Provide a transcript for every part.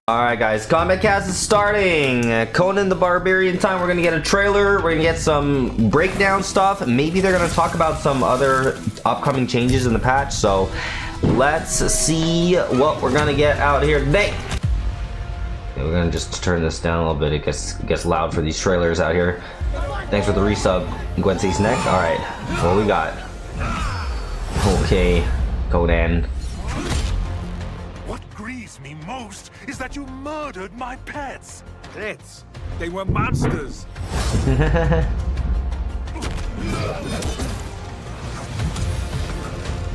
Alright guys, Kombat Cast is starting. Conan the Barbarian time. We're gonna get a trailer. We're gonna get some breakdown stuff. Maybe they're gonna talk about some other upcoming changes in the patch. So let's see what we're gonna get out here today. Okay, we're gonna just turn this down a little bit. It gets loud for these trailers out here. Thanks for the resub. Gwen Stacy's next. Alright, what we got? Okay, Conan. What grieves me most is that you murdered my pets. Pets? They were monsters.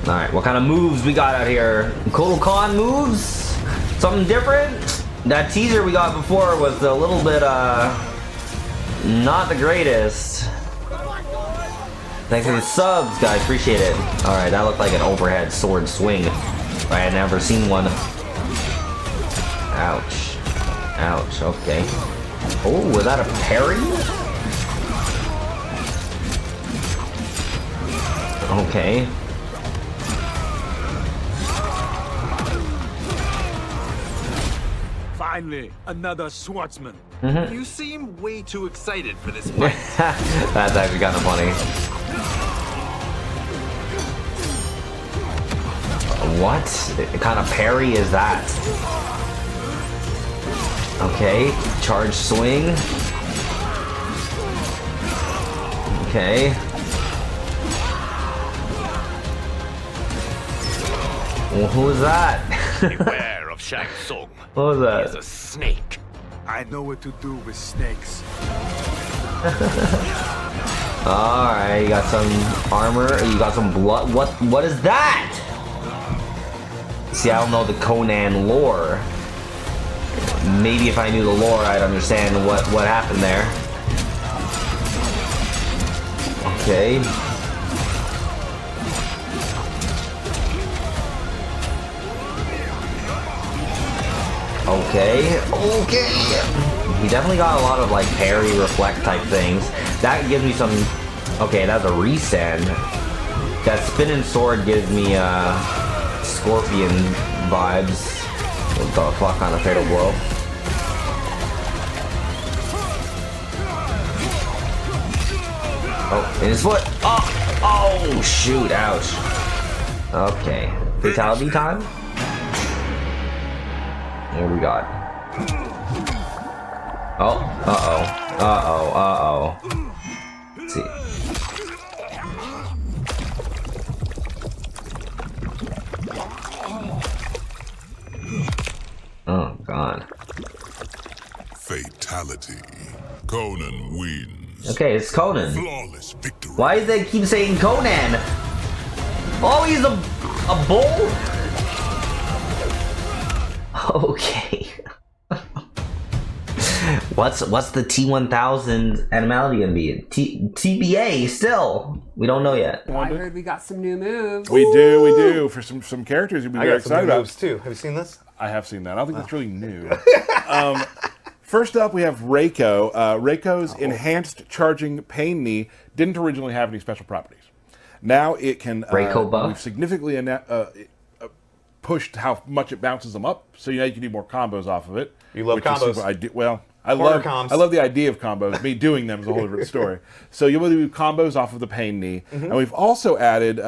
Alright, what kind of moves we got out here? Conan moves? Something different? That teaser we got before was a little bit, not the greatest. Thanks for the subs, guys. Appreciate it. Alright, that looked like an overhead sword swing. I had never seen one. Ouch. Ouch, okay. Oh, was that a parry? Okay. Finally, another swordsman. You seem way too excited for this fight. That's actually kind of funny. What kind of parry is that? Okay, charge swing. Okay. Well, who is that? Beware of Shang Tsung. What was that? He's a snake. I know what to do with snakes. Alright, you got some armor, you got some blood. What is that? See, I don't know the Conan lore. Maybe if I knew the lore, I'd understand what happened there. Okay. Okay. He definitely got a lot of like parry, reflect type things. That gives me some. Okay, that's a resend. That spinning sword gives me Scorpion vibes. What the fuck on a fatal blow? Oh, in his foot. Oh, shoot! Ouch. Okay, fatality time. What do we got? Oh, uh-oh. Let's see. Oh, God. Fatality. Conan wins. Okay, it's Conan. Flawless victory. Why do they keep saying Conan? Oh, he's a bull? Okay. What's the T1000 animality gonna be? TBA still. We don't know yet. I heard we got some new moves. We do. For some characters you'd be very excited about. Moves too. Have you seen this? I have seen that. I don't think that's really new. First up, we have Reiko. Reiko's enhanced charging pain knee didn't originally have any special properties. Now it can. Reiko buff. We've significantly pushed how much it bounces them up, so you can do more combos off of it. You love combos. I love the idea of combos. Me doing them is a whole different story. So you'll be able to do combos off of the pain knee, and we've also added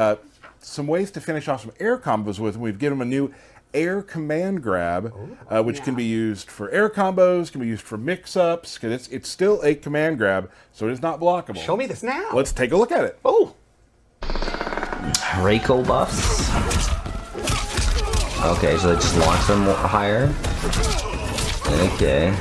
some ways to finish off some air combos with. And we've given them a new air command grab, which can be used for air combos, can be used for mix-ups, because it's still a command grab, so it is not blockable. Show me this now. Let's take a look at it. Oh. Reiko buffs. Okay, so they just launch them higher. Okay.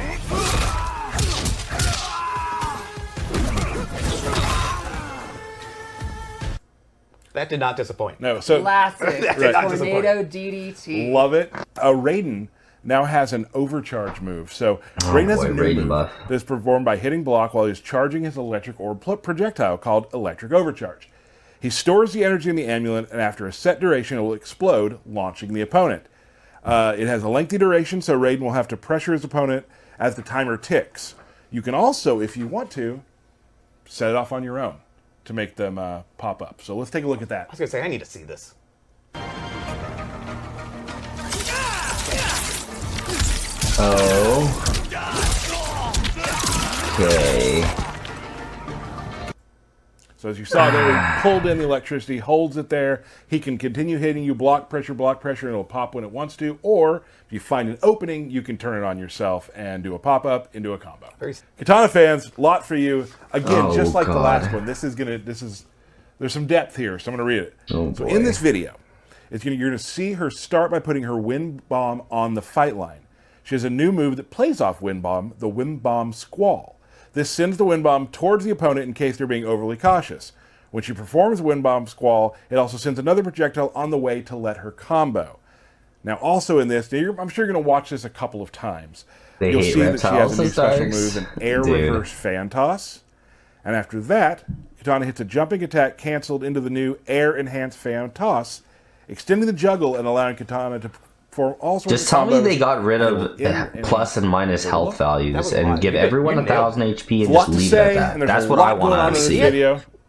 That did not disappoint. No, so Classic. Right. Tornado DDT. love it. Raiden now has an overcharge move. So Raiden has a new Raiden move buff. that's performed by hitting block while he's charging his electric orb projectile called Electric Overcharge. He stores the energy in the amulet, and after a set duration, it will explode, launching the opponent. It has a lengthy duration, so Raiden will have to pressure his opponent as the timer ticks. You can also, if you want to, set it off on your own to make them pop up. So let's take a look at that. I was gonna say, I need to see this. Oh. Okay. So as you saw there, he pulled in the electricity, holds it there. He can continue hitting you, block pressure, and it'll pop when it wants to. Or if you find an opening, you can turn it on yourself and do a pop-up into a combo. Kitana fans, lot for you. Again, just like the last one, there's some depth here, so I'm going to read it. Oh, so boy. in this video, you're going to see her start by putting her Wind Bomb on the fight line. She has a new move that plays off Wind Bomb, the Wind Bomb Squall. This sends the Wind Bomb towards the opponent in case they're being overly cautious. When she performs Wind Bomb Squall, it also sends another projectile on the way to let her combo. Now, also in this, I'm sure you're going to watch this a couple of times. You'll see that she has a new special move, an Air Reverse Fan Toss. And after that, Kitana hits a jumping attack canceled into the new Air Enhanced Fan Toss, extending the juggle and allowing Kitana to perform all sorts Just of tell me combos they got rid of plus and minus health values and give everyone 1,000 HP and just leave it at that. That's what I want to see.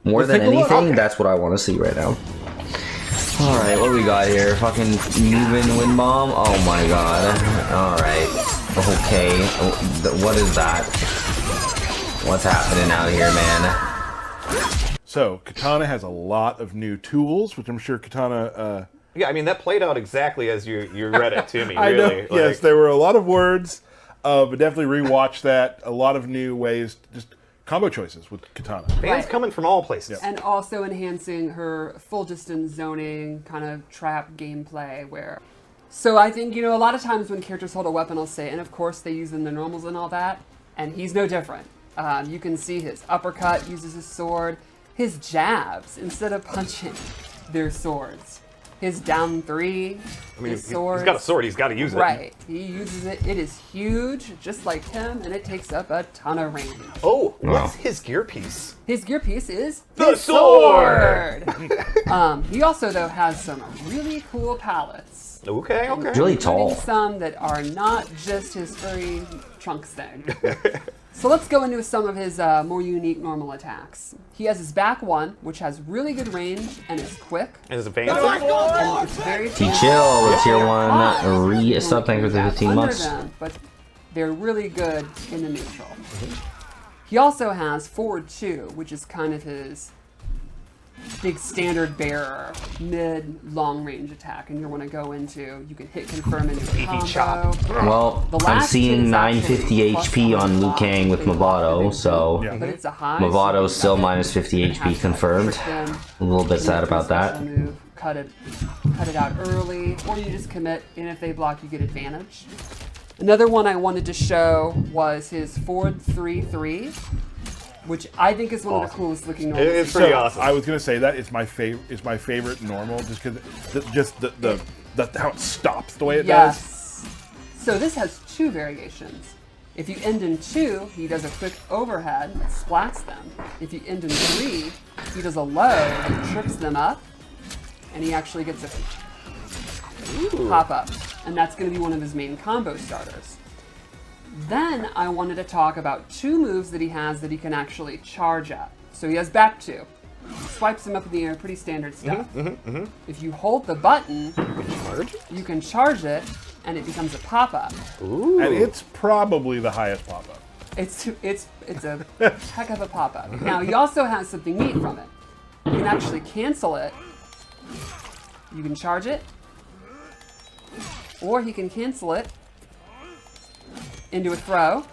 More than anything, that's what I want to see right now. Alright, what do we got here? Fucking moving Wind Bomb? Oh my god. Alright. Okay. What is that? What's happening out here, man? So, Kitana has a lot of new tools, which I'm sure Kitana... Yeah, I mean, that played out exactly as you read it to me, really. I know, yes, there were a lot of words, but definitely rewatch that. A lot of new ways, just combo choices with Kitana. Fans coming from all places. And also enhancing her full distance zoning kind of trap gameplay where... So I think, a lot of times when characters hold a weapon, I'll say, and of course they use in the normals and all that, and he's no different. You can see his uppercut uses his sword. His jabs, instead of punching, they're swords. His down three, his sword. He's got a sword, he's got to use it. Right, he uses it. It is huge, just like him, and it takes up a ton of range. Oh, what's his gear piece? His gear piece is the sword! He also, though, has some really cool palettes. Okay. Really tall. Some that are not just his furry trunks thing. So let's go into some of his more unique normal attacks. He has his back one, which has really good range and is quick. And is advanced. And it's very T-Chill with tier 1 re-sub playing for the 15 months. Them, but they're really good in the neutral. He also has forward 2, which is kind of his big standard bearer, mid long range attack, and you want to go into, you can hit confirm into a combo. Well, I'm seeing 950 HP on Liu Kang with Movado, so but it's a high, Movado's still minus 50 HP confirmed. A little bit sad about that. Move, cut it out early, or you just commit, and if they block, you get advantage. Another one I wanted to show was his forward 3-3. Which I think is one of the coolest looking normals. It's pretty awesome. I was gonna say that it's my favorite normal, just because the how it stops the way it does. So this has 2 variations. If you end in 2, he does a quick overhead that splats them. If you end in 3, he does a low that trips them up, and he actually gets a pop up, and that's going to be one of his main combo starters. Then I wanted to talk about 2 moves that he has that he can actually charge up. So he has back 2. Swipes him up in the air, pretty standard stuff. If you hold the button, you can charge it, and it becomes a pop-up. And it's probably the highest pop-up. It's a heck of a pop-up. Now he also has something neat from it. You can actually cancel it. You can charge it, or he can cancel it into a throw,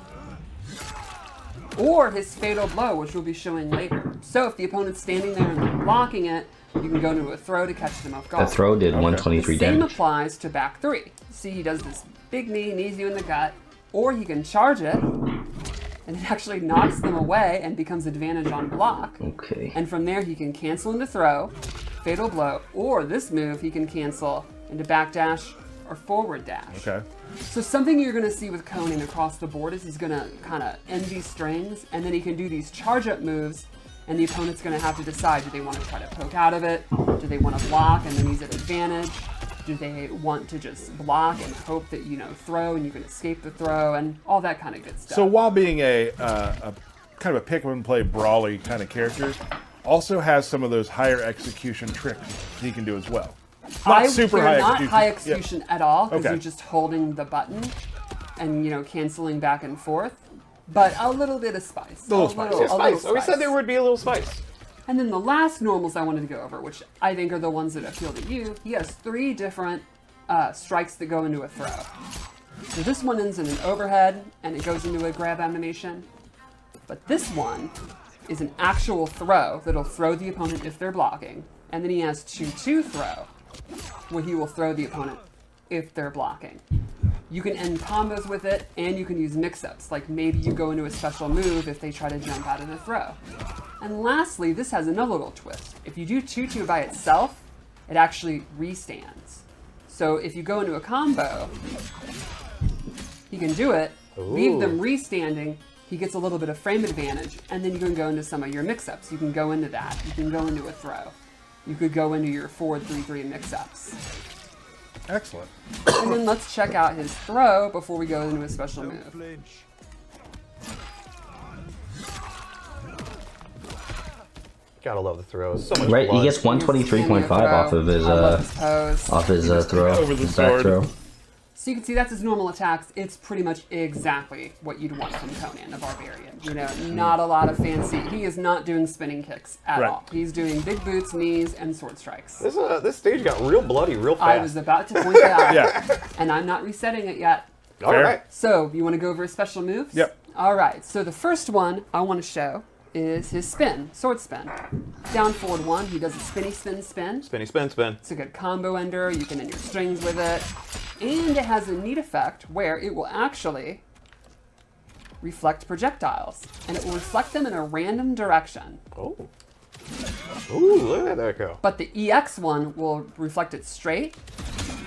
or his fatal blow, which we'll be showing later. So if the opponent's standing there and they're blocking it, you can go into a throw to catch them off guard. The throw did 123 The same damage. applies to back 3. See, he does this big knee, knees you in the gut, or he can charge it, and it actually knocks them away and becomes advantage on block. Okay. And from there, he can cancel into throw, fatal blow, or this move he can cancel into backdash or forward dash. Okay. So something you're going to see with Conan across the board is he's going to kind of end these strings, and then he can do these charge-up moves, and the opponent's going to have to decide, do they want to try to poke out of it? Do they want to block and then use an advantage? Do they want to just block and hope that, throw and you can escape the throw, and all that kind of good stuff. So while being a kind of a pick-up-and-play brawly kind of character, also has some of those higher execution tricks he can do as well. Not super they're high not execution. high execution at all, because Okay. you're just holding the button. and, you know, canceling back and forth, but a little bit of spice. A little spice. Yeah, spice. Oh, we said there would be a little spice. And then the last normals I wanted to go over, which I think are the ones that appeal to you, he has 3 different strikes that go into a throw. So this one ends in an overhead, and it goes into a grab animation. But this one is an actual throw that'll throw the opponent if they're blocking. And then he has 2-2 throw, where he will throw the opponent if they're blocking. You can end combos with it, and you can use mix-ups, like maybe you go into a special move if they try to jump out of the throw. And lastly, this has another little twist. If you do 2-2 by itself, it actually restands. So if you go into a combo, he can do it, leave them restanding, he gets a little bit of frame advantage, and then you can go into some of your mix-ups. You can go into that. You can go into a throw. You could go into your forward 3-3 mix-ups. Excellent. And then let's check out his throw before we go into a special move. Gotta love the throws. So much Right, blood. he gets 123.5 off of his throw. over the his back sword. throw. So you can see that's his normal attacks. It's pretty much exactly what you'd want from Conan the Barbarian. You know, not a lot of fancy. He is not doing spinning kicks at Right. all. He's doing big boots, knees, and sword strikes. This stage got real bloody real fast. I was about to point that out. Yeah. And I'm not resetting it yet. All Fair. right. So, you want to go over his special moves? Yep. All right. So the first one I want to show is his spin, sword spin. Down forward 1, he does a spinny spin spin. Spinny spin spin. It's a good combo ender. You can end your strings with it. And it has a neat effect where it will actually reflect projectiles. And it will reflect them in a random direction. Oh. Ooh, look at that go. But the EX one will reflect it straight.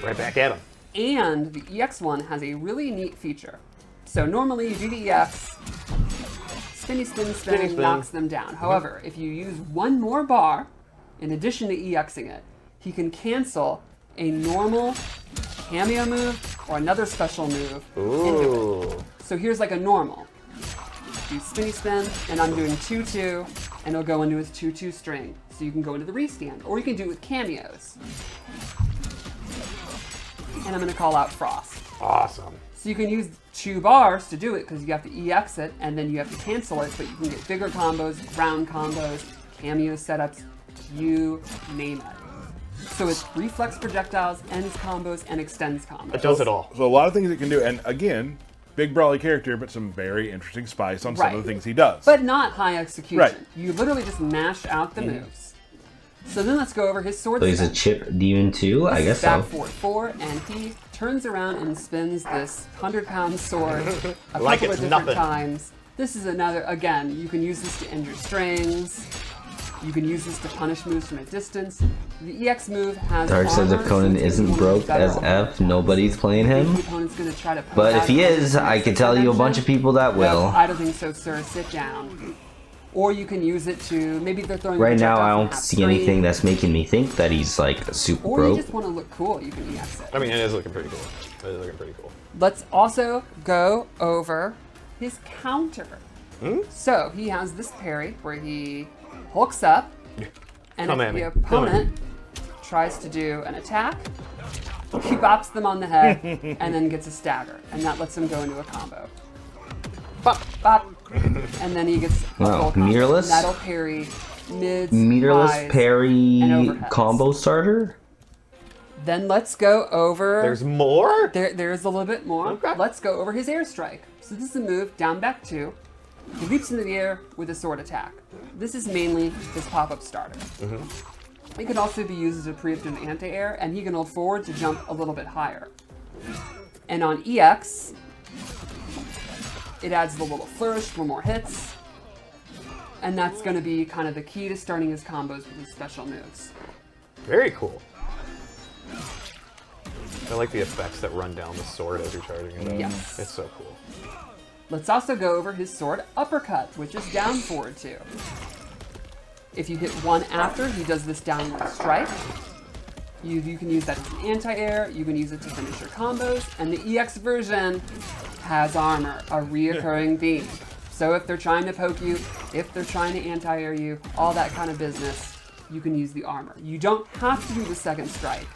Right back at him. And the EX one has a really neat feature. So normally you do the EX, spinny spin spin, Spinny spin. knocks them down. However, if you use one more bar, in addition to EXing it, he can cancel a normal cameo move or another special move into it. So here's like a normal. Do spinny spin, and I'm doing 2-2, and it'll go into his 2-2 string. So you can go into the restand, or you can do it with cameos. And I'm going to call out Frost. Awesome. So you can use 2 bars to do it because you have to EX it and then you have to cancel it, but you can get bigger combos, round combos, cameo setups, you name it. So it reflects projectiles, ends combos, and extends combos. It does it all. So a lot of things it can do, and again, big brawly character, but some very interesting spice on some of the things he does. But not high execution. Right. You literally just mash out the moves. So then let's go over his sword So he's a spin. chip demon too? I This guess is back so. forward 4, and he turns around and spins this 100-pound sword a Like couple it's of different nothing. times. This is another, again, you can use this to end your strings. You can use this to punish moves from a distance. The EX move has Dark says armor, if Conan so it's isn't gonna be broke better as on F, nobody's playing The him. opponent's gonna try to poke But if out he of is, the I could tell you a bunch of people that will. No, I don't think so, sir. Sit down. Or you can use it to, maybe they're throwing Right now, I projectile don't from half see screen. anything that's making me think that he's like super Or you broke. just want to look cool, you can EX it. I mean, it is looking pretty cool. It is looking pretty cool. Let's also go over his counter. So he has this parry where he hulks up, and Come if at the me. Come at opponent tries to do an attack, he bops them on the head and then gets a stagger, and that lets him go into a combo. Bop, bop, and then he gets a Wow, full combo. meterless? That'll parry mids, Meterless highs, parry and overheads. combo starter? Then let's go over. There's more? There's a little bit more. Okay. Let's go over his airstrike. So this is a move, down back 2. He leaps into the air with a sword attack. This is mainly his pop-up starter. It can also be used as a preemptive anti-air, and he can hold forward to jump a little bit higher. And on EX, it adds the little flourish for more hits. And that's going to be kind of the key to starting his combos with his special moves. Very cool. I like the effects that run down the sword as you're charging it up. Yes. It's so cool. Let's also go over his sword uppercut, which is down forward 2. If you hit 1 after, he does this downward strike. You can use that as an anti-air, you can use it to finish your combos, and the EX version has armor, a reoccurring theme. So if they're trying to poke you, if they're trying to anti-air you, all that kind of business, you can use the armor. You don't have to do the second strike,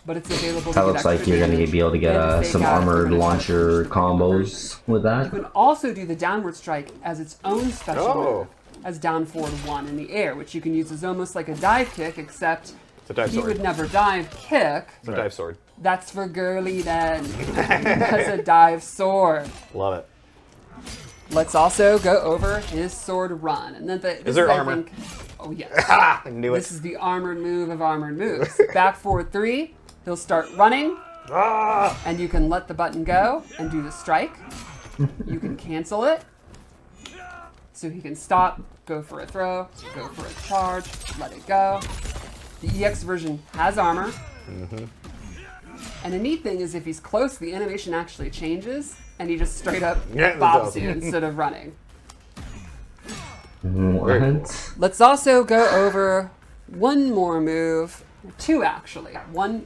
but it's available. That to looks get like extra you're gonna damage be able to get and to some fake out armored critical launcher damage. combos with You that. can also do the downward strike as its own special Oh. move, as down forward 1 in the air, which you can use as almost like a dive kick, except It's a dive he sword. would never dive kick. It's a dive sword. That's for girly then. That's a dive sword. Love it. Let's also go over his sword run. And then Is there armor? Oh yes. Ah, I knew This it. is the armored move of armored moves. Back forward 3, he'll start running, Ah! and you can let the button go and do the strike. You can cancel it. So he can stop, go for a throw, go for a charge, let it go. The EX version has armor. And the neat thing is if he's close, the animation actually changes, and he just straight up Yeah, it bobs does. you instead of running. What? Let's also go over one more move, 2 actually. One,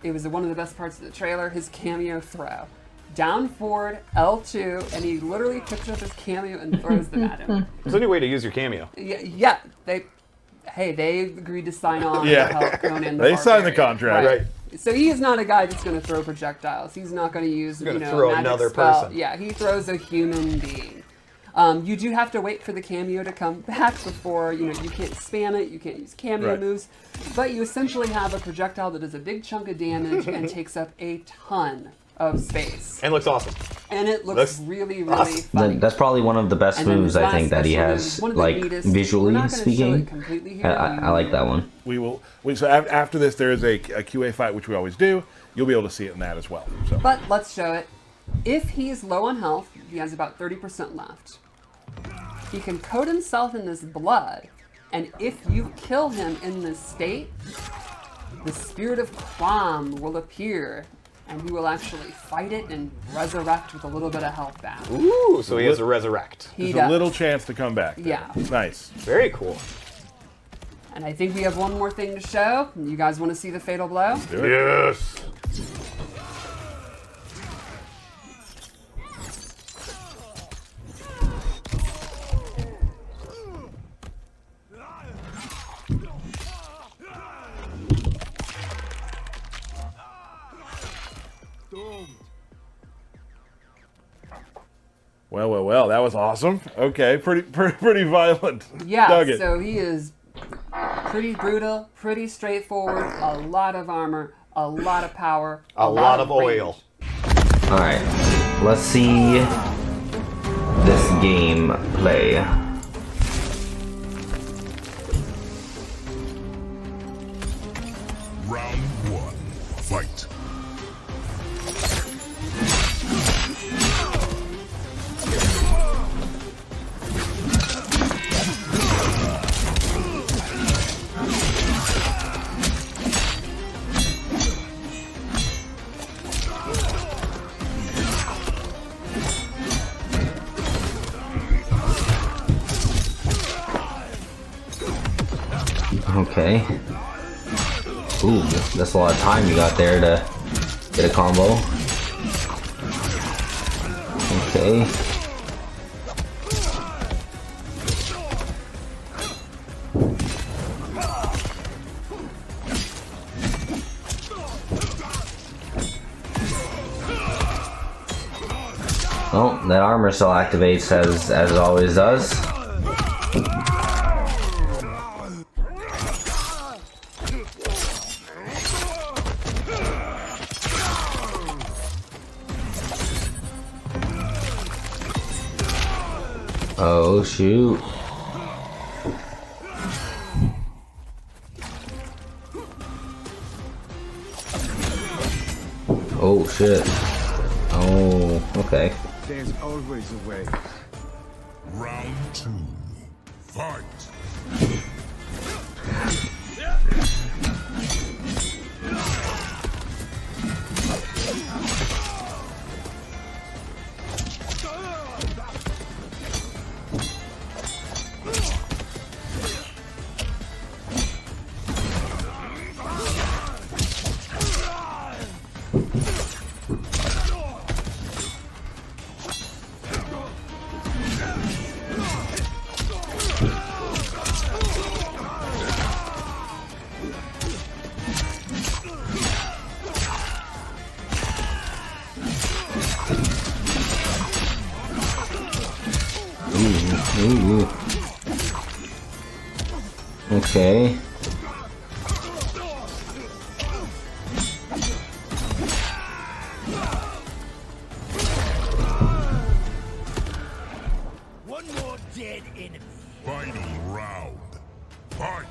it was one of the best parts of the trailer, his cameo throw. Down forward, L2, and he literally picks up his cameo and throws them at him. There's a new way to use your cameo. Yeah, they agreed to sign on Yeah. to help Conan the They signed the Barbarian. contract. Right. So he is not a guy that's going to throw projectiles. He's not going to use, gonna you know, throw magic another spell. person. Yeah, he throws a human being. You do have to wait for the cameo to come back before, you know, you can't spam it, you can't use cameo Right. moves, but you essentially have a projectile that does a big chunk of damage and takes up a ton of space. And looks awesome. And it looks Looks really, really awesome. funny. That's probably one of the best And then moves his I think last that he special move has, is one of the like neatest. We're visually not gonna show speaking. it completely here. I like that one. So after this, there is a QA fight, which we always do. You'll be able to see it in that as well. So But let's show it. If he's low on health, he has about 30% left. He can coat himself in this blood, and if you kill him in this state, the spirit of Quam will appear, and he will actually fight it and resurrect with a little bit of health back. Ooh, so he has to resurrect. He there's does. a little chance to come back. there. Yeah. Nice. Very cool. And I think we have one more thing to show. You guys want to see the fatal blow? Do it. Yes. Well. That was awesome. Okay, pretty violent. Yeah, Dug it. so he is pretty brutal, pretty straightforward, a lot of armor, a lot of power, A lot of range. oil. All right, let's see this game play. Round 1. Fight. Okay. Ooh, that's a lot of time you got there to get a combo. Okay. Oh, that armor still activates as it always does. Oh shoot. Oh shit. Oh, okay. There's always a way. Round 2. Fight. Okay. One more dead enemy. Final round. Fight!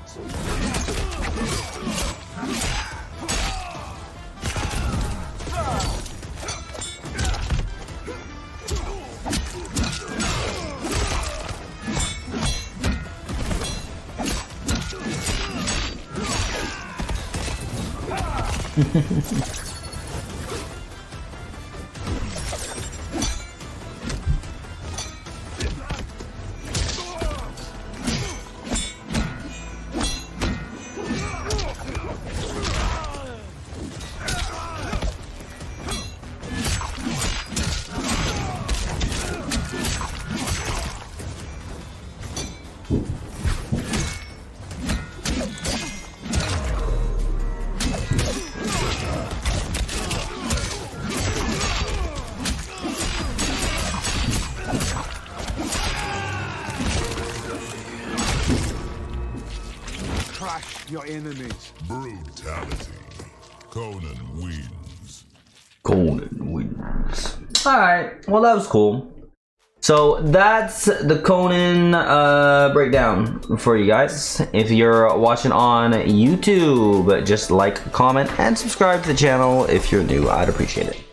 Crush your enemies. Brutality. Conan wins. Conan wins. Alright, well that was cool. So that's the Conan breakdown for you guys. If you're watching on YouTube, just like, comment, and subscribe to the channel if you're new. I'd appreciate it.